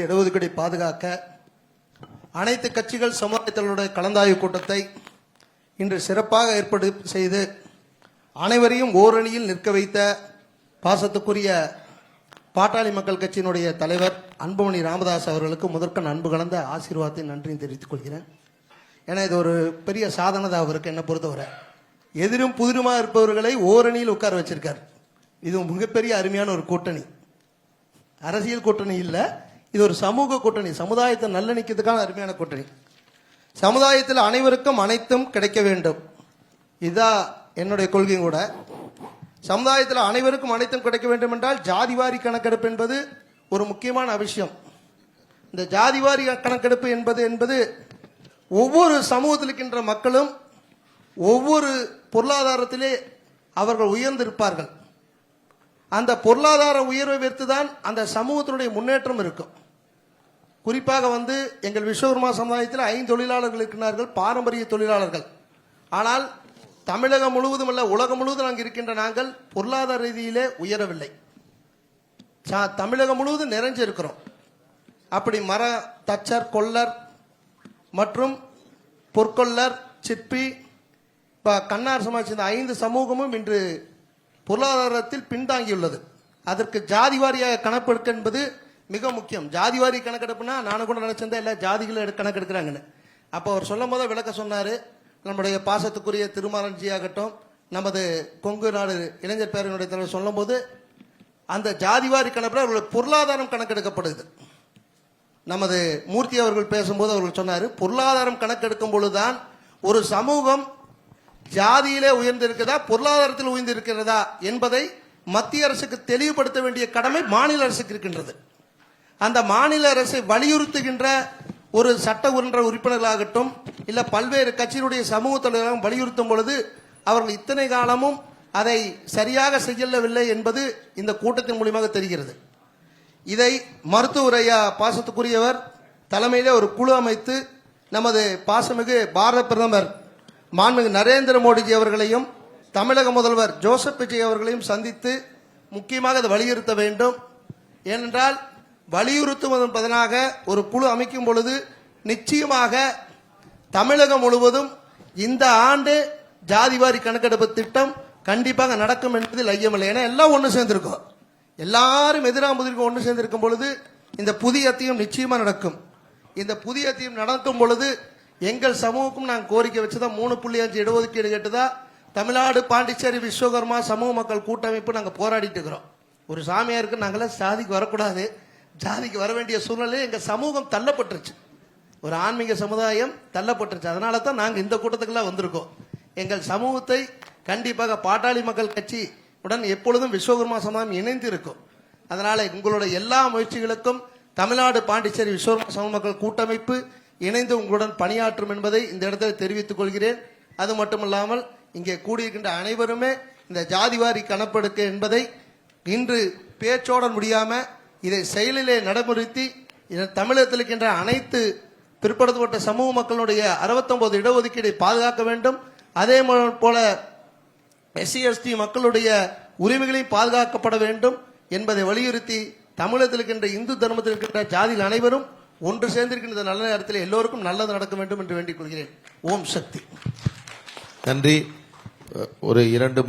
இடஒதுக்கீடை பாதுகாக்க அனைத்து கட்சிகள் சமுதாயத்தினுடைய கலந்தாய்வு கூட்டத்தை இன்று சிறப்பாக ஏற்பாடு செய்து அனைவரையும் ஓரணியில் நிற்க வைத்த பாசத்துக்குரிய பாட்டாளி மக்கள் கட்சியினுடைய தலைவர் அன்புமணி ராமதாஸ் அவர்களுக்கு முதற்கண் அன்பு கலந்த ஆசீர்வாதத்தை நன்றியும் தெரிவித்துக் கொள்கிறேன். ஏன்னா இது ஒரு பெரிய சாதனை தான் அவருக்கு. என்னை பொறுத்தவரை எதிரும் புதிருமா இருப்பவர்களை ஓரணியில் உட்கார வச்சிருக்கார். இது மிகப்பெரிய அருமையான ஒரு கூட்டணி. அரசியல் கூட்டணி இல்லை, இது ஒரு சமூக கூட்டணி, சமுதாயத்தை நல்லிணக்கிறதுக்கான அருமையான கூட்டணி. சமுதாயத்தில் அனைவருக்கும் அனைத்தும் கிடைக்க வேண்டும், இதுதான் என்னுடைய கொள்கையும் கூட. சமுதாயத்தில் அனைவருக்கும் அனைத்தும் கிடைக்க வேண்டும் என்றால் ஜாதிவாரி கணக்கெடுப்பு என்பது ஒரு முக்கியமான விஷயம். இந்த ஜாதிவாரி கணக்கெடுப்பு என்பது ஒவ்வொரு சமூகத்தில் இருக்கின்ற மக்களும் ஒவ்வொரு பொருளாதாரத்திலே அவர்கள் உயர்ந்திருப்பார்கள். அந்த பொருளாதார உயர்வை வைத்துதான் அந்த சமூகத்தினுடைய முன்னேற்றம் இருக்கும். குறிப்பாக எங்கள் விஸ்வகர்மா சமுதாயத்தில் 5 தொழிலாளர்கள் இருக்கிறார்கள், பாரம்பரிய தொழிலாளர்கள். ஆனால் தமிழகம் முழுவதும் அல்ல, உலகம் முழுவதும் அங்கு இருக்கின்ற நாங்கள் பொருளாதார ரீதியிலே உயரவில்லை. தமிழகம் முழுவதும் நிறைஞ்சிருக்கிறோம். அப்படி மர தச்சர், கொல்லர் மற்றும் பொற்கொல்லர், சிற்பி, கண்ணார் சமாஜ், இந்த 5 சமூகமும் இன்று பொருளாதாரத்தில் பின்தாங்கியுள்ளது. அதற்கு ஜாதிவாரியாக கணக்கெடுக்க என்பது மிக முக்கியம். ஜாதிவாரி கணக்கெடுப்புனா நானும் கூட நினைச்சிருந்தேன் எல்லா ஜாதிகளை கணக்கெடுக்கிறாங்கன்னு. அப்போ அவர் சொல்லும் போது விளக்க சொன்னார். நம்முடைய பாசத்துக்குரிய திருமாரன்ஜி ஆகட்டும், நமது கொங்கு நாடு இளைஞர் பேரவையினுடைய தலைவர் சொல்லும் போது அந்த ஜாதிவாரி கணக்கில் அவர்களுடைய பொருளாதாரம் கணக்கெடுக்கப்படுது. நமது மூர்த்தி அவர்கள் பேசும்போது அவர்கள் சொன்னார், பொருளாதாரம் கணக்கெடுக்கும் பொழுதுதான் ஒரு சமூகம் ஜாதியிலே உயர்ந்திருக்கிறதா பொருளாதாரத்தில் உயர்ந்திருக்கிறதா என்பதை மத்திய அரசுக்கு தெளிவுபடுத்த வேண்டிய கடமை மாநில அரசுக்கு இருக்கின்றது. அந்த மாநில அரசை வலியுறுத்துகின்ற ஒரு சட்ட உறுப்பினர்களாகட்டும் இல்ல பல்வேறு கட்சியினுடைய சமூக தலைவர்களும் வலியுறுத்தும் பொழுது அவர்கள் இத்தனை காலமும் அதை சரியாக செய்யவில்லை என்பது இந்த கூட்டத்தின் மூலமாக தெரிகிறது. இதை மருத்துவரையா பாசத்துக்குரியவர் தலைமையிலே ஒரு குழு அமைத்து நமது பாசமிகு பாரத பிரதமர் மாண்புமிகு நரேந்திர மோடிஜி அவர்களையும் தமிழக முதல்வர் ஜோசப் விஜய் அவர்களையும் சந்தித்து முக்கியமாக அதை வலியுறுத்த வேண்டும். ஏனென்றால் வலியுறுத்துவதன் பதிலாக ஒரு குழு அமைக்கும் பொழுது நிச்சயமாக தமிழகம் முழுவதும் இந்த ஆண்டு ஜாதிவாரி கணக்கெடுப்பு திட்டம் கண்டிப்பாக நடக்கும் என்பதில் ஐயமில்லை. ஏன்னா எல்லாம் ஒன்று சேர்ந்திருக்கும், எல்லாரும் எதிராக ஒன்று சேர்ந்திருக்கும் பொழுது இந்த புதிய அத்தியம் நிச்சயமா நடக்கும். இந்த புதிய அத்தியம் நடக்கும் பொழுது எங்கள் சமூகக்கும் நாங்கள் கோரிக்கை வச்சுதான் 3.5 இடஒதுக்கீடு கேட்டுதான் தமிழ்நாடு பாண்டிச்சேரி விஸ்வகர்மா சமூக மக்கள் கூட்டமைப்பு நாங்கள் போராடிட்டு இருக்கிறோம். ஒரு சாமியாருக்கு நாங்களாம் ஜாதிக்கு வரக்கூடாது, ஜாதிக்கு வர வேண்டிய சூழ்நிலை எங்கள் சமூகம் தள்ளப்பட்டுருச்சு, ஒரு ஆன்மீக சமுதாயம் தள்ளப்பட்டுருச்சு. அதனால தான் நாங்கள் இந்த கூட்டத்துக்குலாம் வந்திருக்கோம். எங்கள் சமூகத்தை கண்டிப்பாக பாட்டாளி மக்கள் கட்சி உடன் எப்பொழுதும் விஸ்வகர்மா சமுதாயம் இணைந்து இருக்கும். அதனால உங்களுடைய எல்லா முயற்சிகளுக்கும் தமிழ்நாடு பாண்டிச்சேரி விஸ்வகர்மா சமூக மக்கள் கூட்டமைப்பு இணைந்து உங்களுடன் பணியாற்றும் என்பதை இந்த இடத்தில் தெரிவித்துக் கொள்கிறேன். அது மட்டுமல்லாமல் இங்கே கூடியிருக்கின்ற அனைவருமே இந்த ஜாதிவாரி கணக்கெடுக்க என்பதை இன்று பேச்சோட முடியாம இதை செயலிலே நடைமுறைத்தி தமிழகத்தில் இருக்கின்ற அனைத்து பிற்படுத்தப்பட்ட சமூக மக்களுடைய 69 இடஒதுக்கீடை பாதுகாக்க வேண்டும். அதே போல SC/ST மக்களுடைய உரிமைகளையும் பாதுகாக்கப்பட வேண்டும் என்பதை வலியுறுத்தி தமிழகத்தில் இருக்கின்ற இந்து தர்மத்தில் இருக்கின்ற ஜாதியில் அனைவரும் ஒன்று சேர்ந்திருக்கின்ற நல்ல நேரத்தில் எல்லோருக்கும் நல்லது நடக்க வேண்டும் என்று வேண்டிக் கொள்கிறேன். ஓம் சக்தி. நன்றி. ஒரு 2 மணி